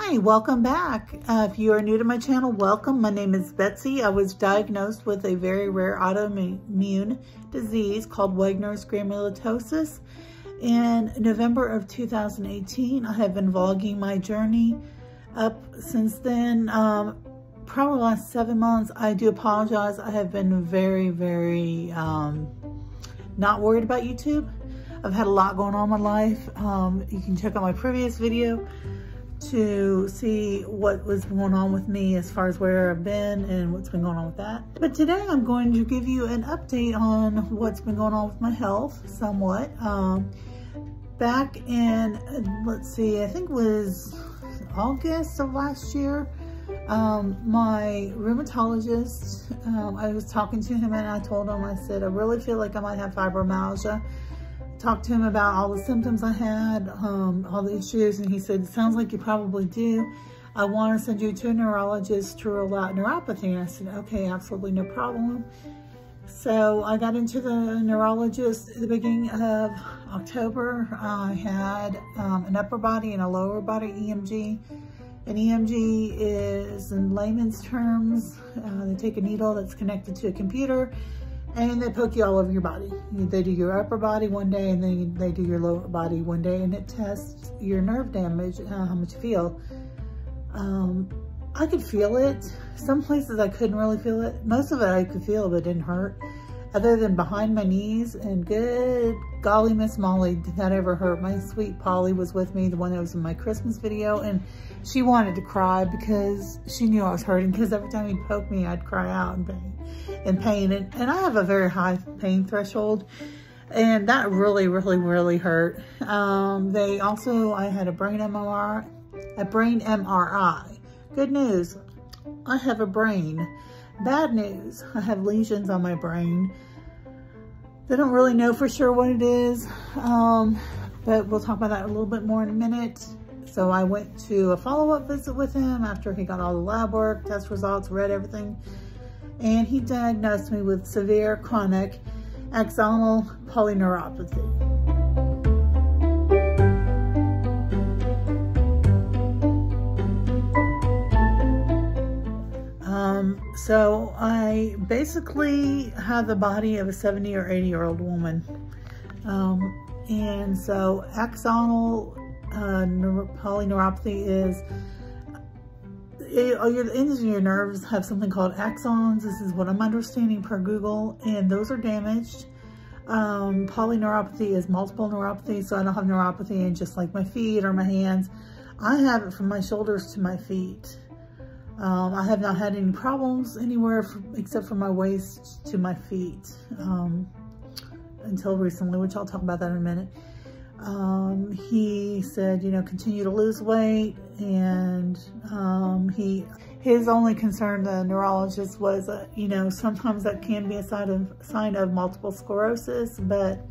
Hi, welcome back. If you are new to my channel, welcome. My name is Betsy. I was diagnosed with a very rare autoimmune disease called Wegener's Granumaltosis in November of 2018. I have been vlogging my journey up since then. Probably the last 7 months. I do apologize. I have been very not worried about YouTube. I've had a lot going on in my life. You can check out my previous video to see what was going on with me as far as where I've been and what's been going on with that. But today I'm going to give you an update on what's been going on with my health somewhat. Back in, let's see, I think it was August of last year, my rheumatologist, I was talking to him and I told him, I said, I really feel like I might have fibromyalgia. Talked to him about all the symptoms I had, all the issues, and he said, it sounds like you probably do. I want to send you to a neurologist to rule out neuropathy. And I said, okay, absolutely no problem. So I got into the neurologist at the beginning of October. I had an upper body and a lower body EMG. An EMG is, in layman's terms, they take a needle that's connected to a computer and they poke you all over your body. They do your upper body one day and then they do your lower body one day, and it tests your nerve damage, how much you feel. I could feel it. Some places I couldn't really feel it. Most of it I could feel, but it didn't hurt. Other than behind my knees, and good golly, Miss Molly, did that ever hurt. My sweet Polly was with me, the one that was in my Christmas video, and she wanted to cry because she knew I was hurting, because every time he poked me, I'd cry out in pain. And I have a very high pain threshold, and that really hurt. I had a brain MRI. Good news, I have a brain. Bad news, I have lesions on my brain. They don't really know for sure what it is, but we'll talk about that a little bit more in a minute. So I went to a follow-up visit with him after he got all the lab work, test results, read everything, and he diagnosed me with severe chronic axonal polyneuropathy. So I basically have the body of a 70 or 80-year-old woman. And so axonal polyneuropathy is, the ends of your nerves have something called axons. This is what I'm understanding per Google, and those are damaged. Polyneuropathy is multiple neuropathy, so I don't have neuropathy in just like my feet or my hands. I have it from my shoulders to my feet. I have not had any problems anywhere except from my waist to my feet until recently, which I'll talk about that in a minute. He said, you know, continue to lose weight, and his only concern, the neurologist, was you know, sometimes that can be a sign of multiple sclerosis, but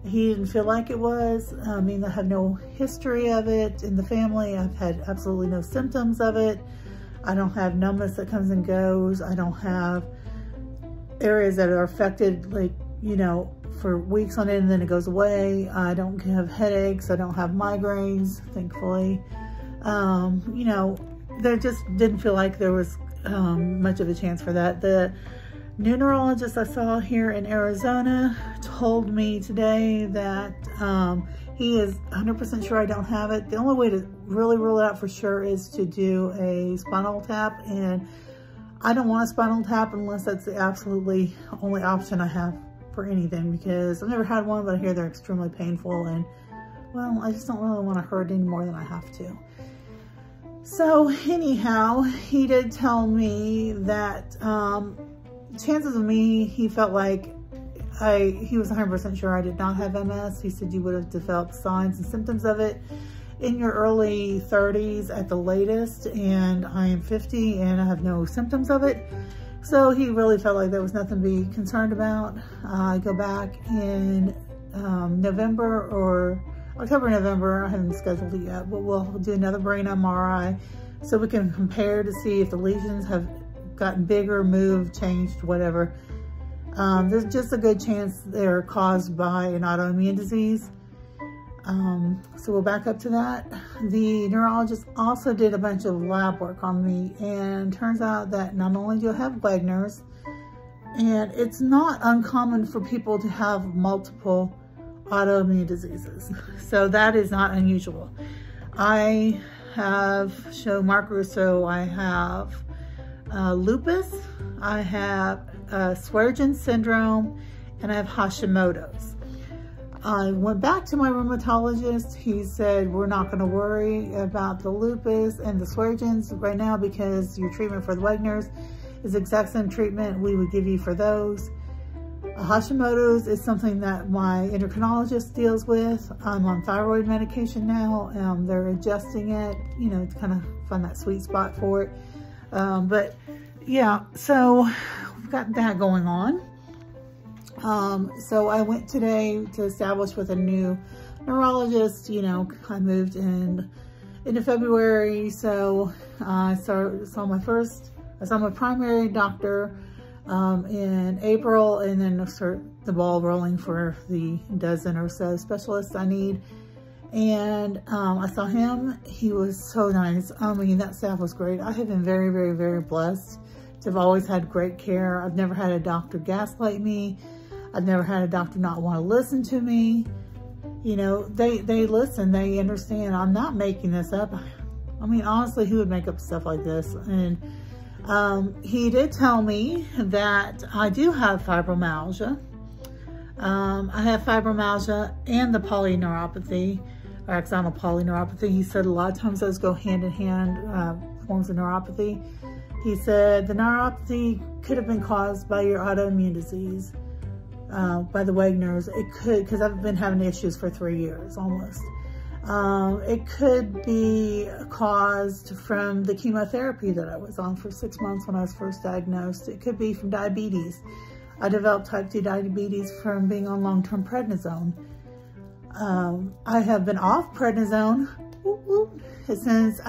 he didn't feel like it was. I mean, I have no history of it in the family. I've had absolutely no symptoms of it. I don't have numbness that comes and goes. I don't have areas that are affected, like, you know, for weeks on end and then it goes away. I don't have headaches. I don't have migraines, thankfully. You know, there just didn't feel like there was much of a chance for that. The new neurologist I saw here in Arizona told me today that he is 100% sure I don't have it. The only way to really rule it out for sure is to do a spinal tap, and I don't want a spinal tap unless that's the absolutely only option I have for anything, because I've never had one, but I hear they're extremely painful, and well, I just don't really want to hurt any more than I have to. So anyhow, he did tell me that chances of me, he felt like he was 100% sure I did not have MS. He said you would have developed signs and symptoms of it in your early 30s at the latest, and I am 50 and I have no symptoms of it. So he really felt like there was nothing to be concerned about. I go back in November or October, November. I haven't scheduled it yet, but we'll do another brain MRI so we can compare to see if the lesions have gotten bigger, moved, changed, whatever. There's just a good chance they're caused by an autoimmune disease. So we'll back up to that. The neurologist also did a bunch of lab work on me, and turns out that not only do I have Wegener's, and it's not uncommon for people to have multiple autoimmune diseases. So that is not unusual. I have shown markers, so I have lupus, I have Wegener syndrome, and I have Hashimoto's. I went back to my rheumatologist. He said, we're not gonna worry about the lupus and the Wegener's right now because your treatment for the Wegener's is the exact same treatment we would give you for those. Hashimoto's is something that my endocrinologist deals with. I'm on thyroid medication now. They're adjusting it, you know, to kind of find that sweet spot for it. But yeah, so we've got that going on. So I went today to establish with a new neurologist. You know, I moved into February, so I saw my primary doctor in April, and then start the ball rolling for the dozen or so specialists I need. And I saw him. He was so nice. I mean, that staff was great. I have been very, very, very blessed to have always had great care. I've never had a doctor gaslight me. I've never had a doctor not want to listen to me. You know, they listen, they understand. I'm not making this up. I mean, honestly, who would make up stuff like this? And he did tell me that I do have fibromyalgia. I have fibromyalgia and the polyneuropathy, or axonal polyneuropathy. He said a lot of times those go hand in hand, forms of neuropathy. He said the neuropathy could have been caused by your autoimmune disease, by the Wegener's. It could, because I've been having issues for 3 years almost. It could be caused from the chemotherapy that I was on for 6 months when I was first diagnosed. It could be from diabetes. I developed type 2 diabetes from being on long-term prednisone. I have been off prednisone since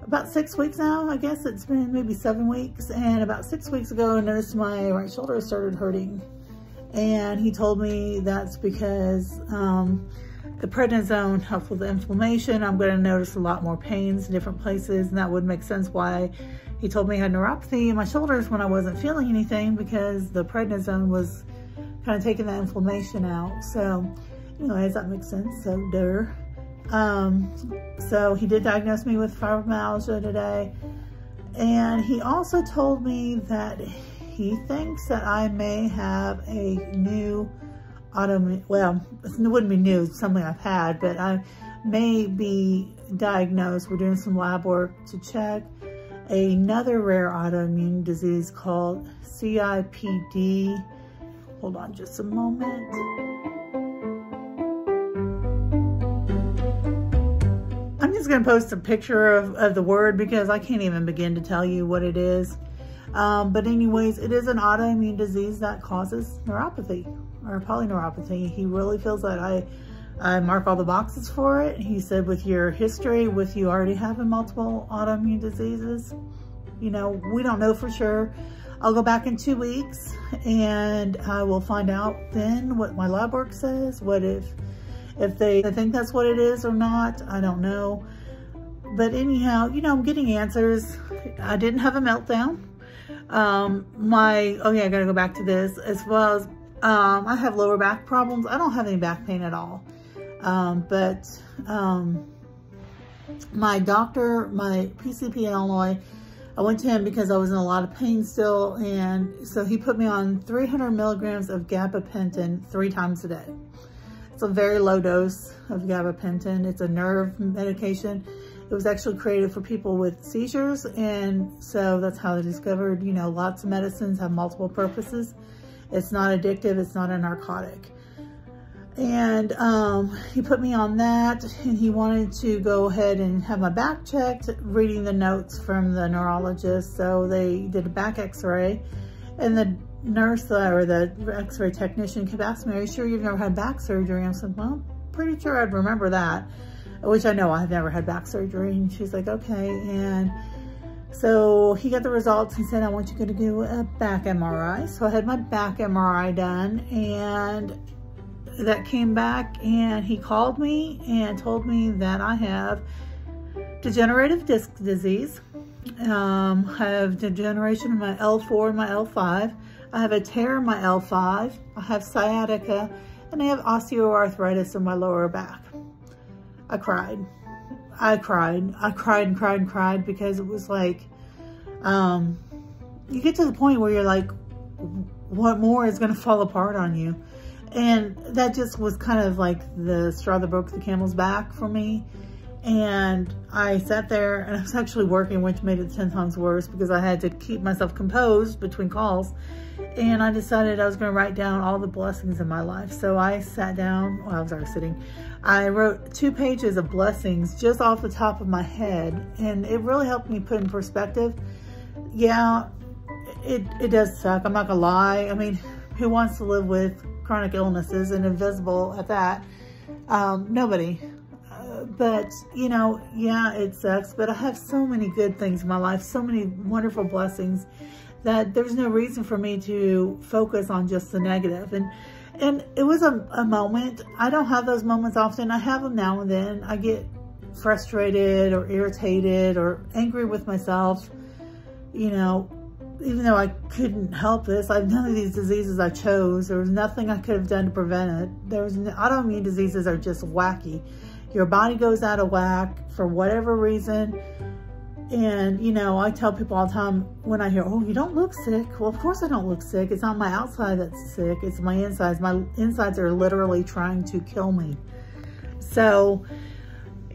about 6 weeks now. I guess it's been maybe 7 weeks. And about 6 weeks ago, I noticed my right shoulder started hurting. And he told me that's because the prednisone helps with the inflammation. I'm going to notice a lot more pains in different places, and that would make sense why he told me I had neuropathy in my shoulders when I wasn't feeling anything, because the prednisone was kind of taking that inflammation out. So, anyways, that makes sense. So, so he did diagnose me with fibromyalgia today, and he also told me that he thinks that I may have a new autoimmune, well, it wouldn't be new, it's something I've had, but I may be diagnosed. We're doing some lab work to check another rare autoimmune disease called CIPD. Hold on just a moment. I'm just going to post a picture of the word because I can't even begin to tell you what it is. But anyways, it is an autoimmune disease that causes neuropathy or polyneuropathy. He really feels that I mark all the boxes for it. He said with your history, with you already having multiple autoimmune diseases, you know, we don't know for sure. I'll go back in 2 weeks and I will find out then what my lab work says. What if they think that's what it is or not, I don't know. But anyhow, you know, I'm getting answers. I didn't have a meltdown. Oh yeah, I gotta go back to this, as well as I have lower back problems. I don't have any back pain at all. But my doctor, my PCP in Illinois, I went to him because I was in a lot of pain still, and so he put me on 300 milligrams of gabapentin 3 times a day. It's a very low dose of gabapentin. It's a nerve medication. It was actually created for people with seizures, and so that's how they discovered, you know, lots of medicines have multiple purposes. It's not addictive, it's not a narcotic. And he put me on that, and he wanted to go ahead and have my back checked, reading the notes from the neurologist. So they did a back x-ray, and the nurse or the x-ray technician kept asking me, are you sure you've never had back surgery? I said, well, pretty sure I'd remember that. Which I know I've never had back surgery. And she's like, okay. And so he got the results and said, I want you to do a back MRI. So I had my back MRI done, and that came back, and he called me and told me that I have degenerative disc disease. I have degeneration in my L4 and my L5. I have a tear in my L5. I have sciatica, and I have osteoarthritis in my lower back. I cried. I cried and cried and cried, because it was like, you get to the point where you're like, what more is going to fall apart on you? And that just was kind of like the straw that broke the camel's back for me. And I sat there, and I was actually working, which made it 10 times worse, because I had to keep myself composed between calls. And I decided I was going to write down all the blessings in my life. So I sat down, well, I was already sitting. I wrote 2 pages of blessings just off the top of my head. And it really helped me put in perspective. Yeah, it does suck. I'm not going to lie. I mean, who wants to live with chronic illnesses and invisible at that? Nobody. But, you know, yeah, it sucks. But I have so many good things in my life, so many wonderful blessings, that there's no reason for me to focus on just the negative. And it was a moment. I don't have those moments often. I have them now and then. I get frustrated or irritated or angry with myself, you know, even though I couldn't help this. None of these diseases I chose. There was nothing I could have done to prevent it. Autoimmune diseases are just wacky. Your body goes out of whack for whatever reason. And, you know, I tell people all the time when I hear, oh, you don't look sick. Well, of course I don't look sick. It's not my outside that's sick. It's my insides. My insides are literally trying to kill me. So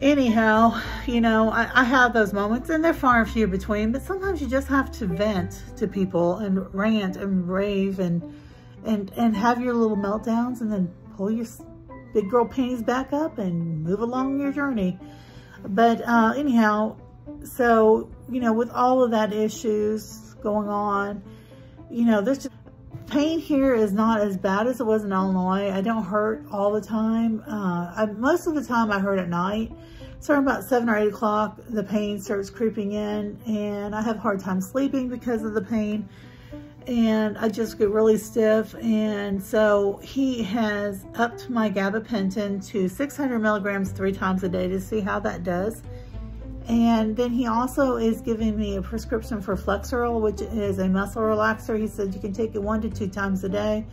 anyhow, you know, I have those moments, and they're far and few between, but sometimes you just have to vent to people and rant and rave and have your little meltdowns, and then pull your big girl panties back up and move along your journey. But anyhow, so, you know, with all of that issues going on, you know, there's just, pain here is not as bad as it was in Illinois. I don't hurt all the time. Most of the time I hurt at night. Starting about 7 or 8 o'clock, the pain starts creeping in, and I have a hard time sleeping because of the pain. And I just get really stiff. And so he has upped my gabapentin to 600 milligrams 3 times a day to see how that does. And then he also is giving me a prescription for Flexeril, which is a muscle relaxer. He said you can take it 1 to 2 times a day.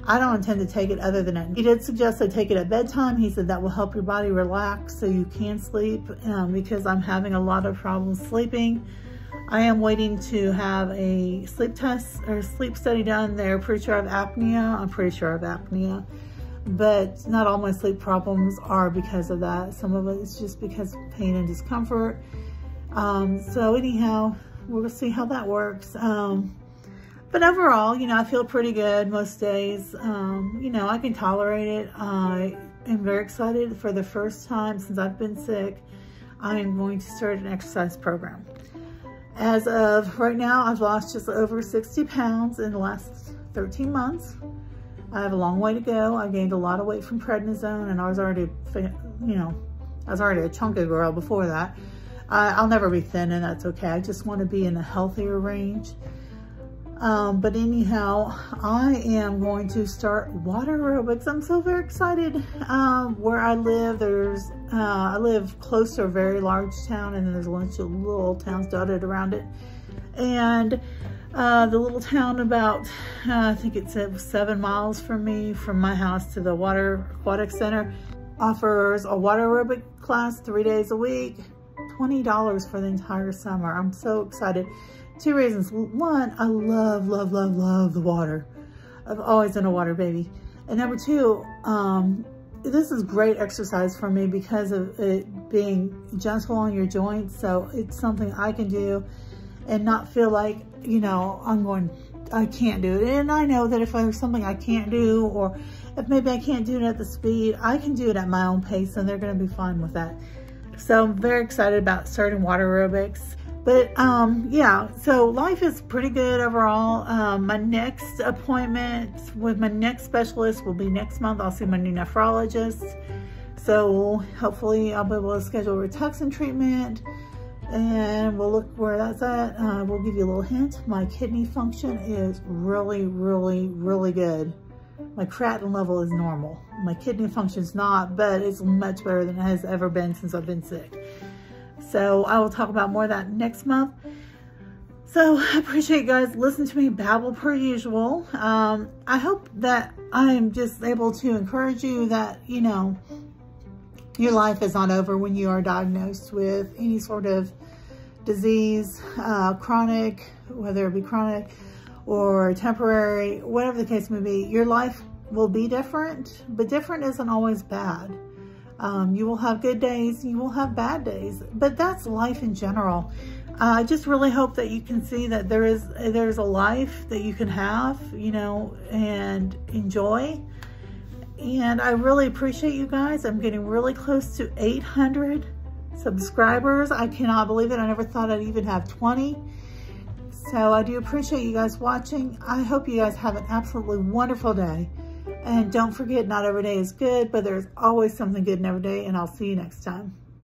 I don't intend to take it other than that. He did suggest I take it at bedtime. He said that will help your body relax so you can sleep, because I'm having a lot of problems sleeping. I am waiting to have a sleep test or sleep study done. They're pretty sure I have apnea. I'm pretty sure I have apnea. But not all my sleep problems are because of that. Some of it is just because of pain and discomfort. So anyhow, we'll see how that works. But overall, you know, I feel pretty good most days. You know, I can tolerate it. I am very excited. For the first time since I've been sick, I am going to start an exercise program. As of right now, I've lost just over 60 pounds in the last 13 months. I have a long way to go. I gained a lot of weight from prednisone, and I was already, you know, I was already a chunky girl before that. I'll never be thin, and that's okay. I just want to be in a healthier range. But anyhow, I am going to start water aerobics. I'm so very excited. Where I live, I live close to a very large town, and then there's a bunch of little towns dotted around it. And the little town about, I think it's 7 miles from me, from my house to the water aquatic center, offers a water aerobic class 3 days a week, $20 for the entire summer. I'm so excited. 2 reasons. One, I love, love, love, love the water. I've always been a water baby. And number 2, this is great exercise for me because of it being gentle on your joints. So it's something I can do and not feel like, you know, I can't do it. And I know that if there's something I can't do, or if maybe I can't do it at the speed, I can do it at my own pace, and they're going to be fine with that. So I'm very excited about starting water aerobics. But yeah, so life is pretty good overall. My next appointment with my next specialist will be next month. I'll see my new nephrologist. So hopefully I'll be able to schedule a Rituxan treatment, and we'll look where that's at. We'll give you a little hint. My kidney function is really, really, really good. My creatinine level is normal. My kidney function's not, but it's much better than it has ever been since I've been sick. So I will talk about more of that next month. So I appreciate you guys listening to me babble per usual. I hope that I'm just able to encourage you that, you know, your life is not over when you are diagnosed with any sort of disease, chronic, whether it be chronic or temporary, whatever the case may be. Your life will be different, but different isn't always bad. You will have good days, you will have bad days, but that's life in general. I just really hope that you can see that there's a life that you can have, you know, and enjoy. And I really appreciate you guys. I'm getting really close to 800 subscribers. I cannot believe it. I never thought I'd even have 20. So I do appreciate you guys watching. I hope you guys have an absolutely wonderful day. And don't forget, not every day is good, but there's always something good in every day. And I'll see you next time.